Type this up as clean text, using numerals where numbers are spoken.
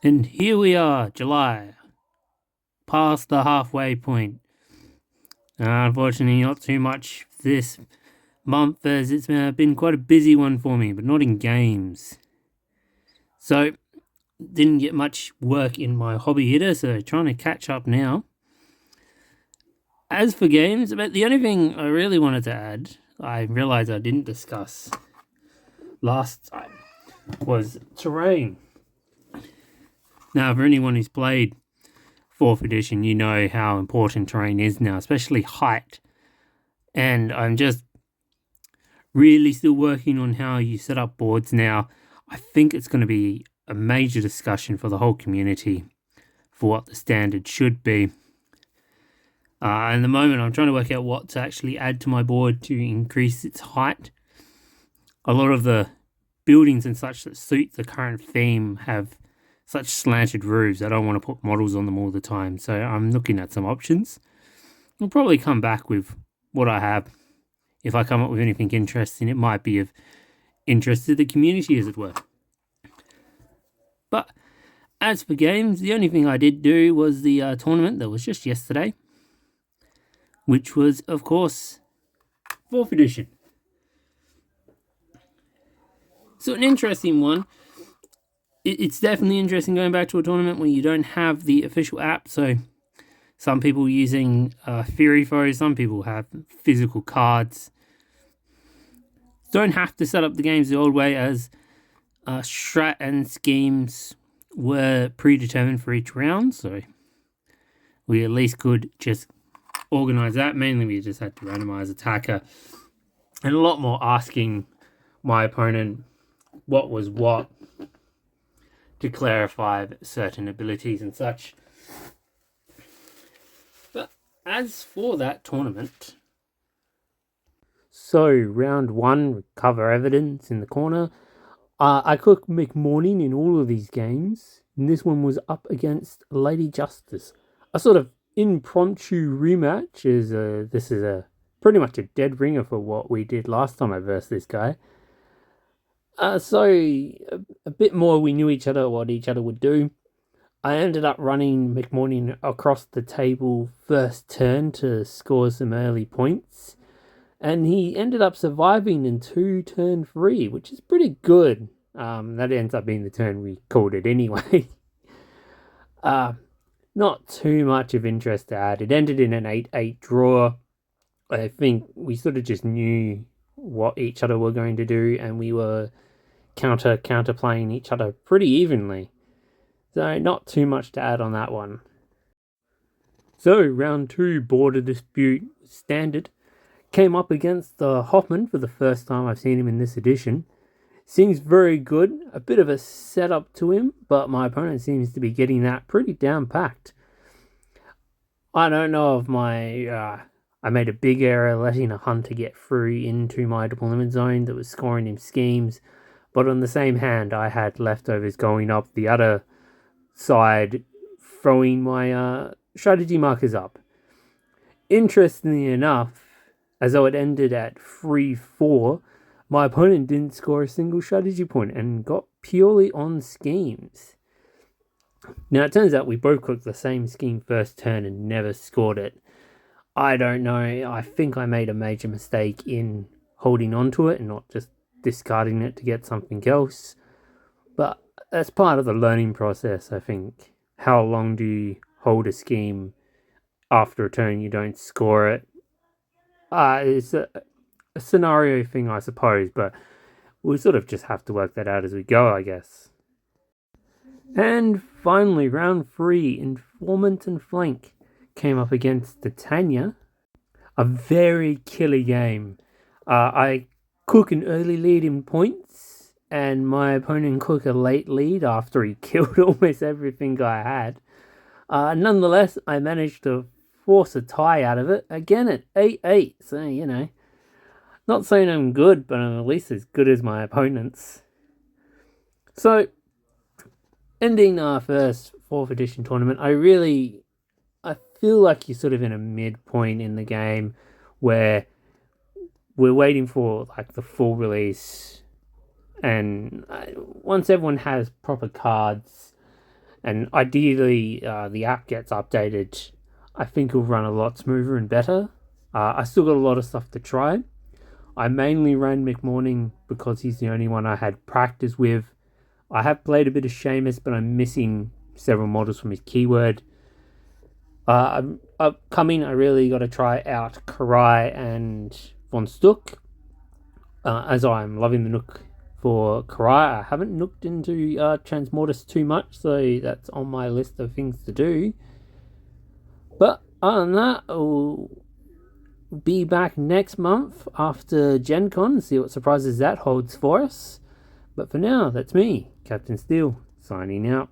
And here we are, July, past the halfway point. Unfortunately, not too much this month as it's been quite a busy one for me, but not in games. So, didn't get much work in my hobby hitter, so trying to catch up now. As for games, but the only thing I really wanted to add, I realised I didn't discuss last time, was terrain. Now, for anyone who's played 4th edition, you know how important terrain is now, especially height. And I'm just really still working on how you set up boards now. I think it's going to be a major discussion for the whole community for what the standard should be. At the moment, I'm trying to work out what to actually add to my board to increase its height. A lot of the buildings and such that suit the current theme have such slanted roofs. I don't want to put models on them all the time, so I'm looking at some options. I'll probably come back with what I have. If I come up with anything interesting, it might be of interest to the community, as it were. But as for games, the only thing I did do was the tournament that was just yesterday, which was, of course, 4th edition. So an interesting one. It's definitely interesting going back to a tournament where you don't have the official app. So some people using Theory Foe, some people have physical cards. Don't have to set up the games the old way, as strat and schemes were predetermined for each round. So we at least could just organize that. Mainly we just had to randomize attacker and a lot more asking my opponent what was what to clarify certain abilities and such. But as for that tournament, so round 1, cover evidence in the corner. I cook McMorning in all of these games, and this one was up against Lady Justice. A sort of impromptu rematch, as this is a pretty much a dead ringer for what we did last time I versed this guy. So a bit more we knew each other, what each other would do. I ended up running McMorning across the table first turn to score some early points, and he ended up surviving into turn 3, which is pretty good. That ends up being the turn we called it anyway. Not too much of interest to add. It ended in an 8-8 draw. I think we sort of just knew what each other were going to do, and we were counter playing each other pretty evenly. So not too much to add on that one. So round 2, Border Dispute Standard. Came up against Hoffman for the first time I've seen him in this edition. Seems very good. A bit of a setup to him, but my opponent seems to be getting that pretty down-packed. I don't know if I made a big error letting a hunter get through into my deployment zone that was scoring him schemes, but on the same hand, I had leftovers going up the other side, throwing my strategy markers up. Interestingly enough, as though it ended at 3-4, my opponent didn't score a single strategy point and got purely on schemes. Now, it turns out we both cooked the same scheme first turn and never scored it. I don't know. I think I made a major mistake in holding on to it and not just discarding it to get something else. But that's part of the learning process, I think. How long do you hold a scheme after a turn you don't score it? It's a scenario thing, I suppose, but we'll sort of just have to work that out as we go, I guess. And finally, round 3, Informant and Flank came up against Titania. A very killer game. I cook an early lead in points, and my opponent cook a late lead after he killed almost everything I had. Nonetheless, I managed to force a tie out of it, again at 8-8, so, not saying I'm good, but I'm at least as good as my opponents. So, ending our first 4th edition tournament, I feel like you're sort of in a midpoint in the game where we're waiting for like the full release, and once everyone has proper cards And ideally, the app gets updated. I think it'll run a lot smoother and better. I still got a lot of stuff to try. I mainly ran McMorning because he's the only one I had practice with. I have played a bit of Seamus, but I'm missing several models from his keyword. Upcoming, I really got to try out Karai and Von Stuck. As I'm loving the Nook for Karai, I haven't looked into Transmortis too much, so that's on my list of things to do. But other than that, I'll be back next month after Gen Con and see what surprises that holds for us. But for now, that's me, Captain Steel, signing out.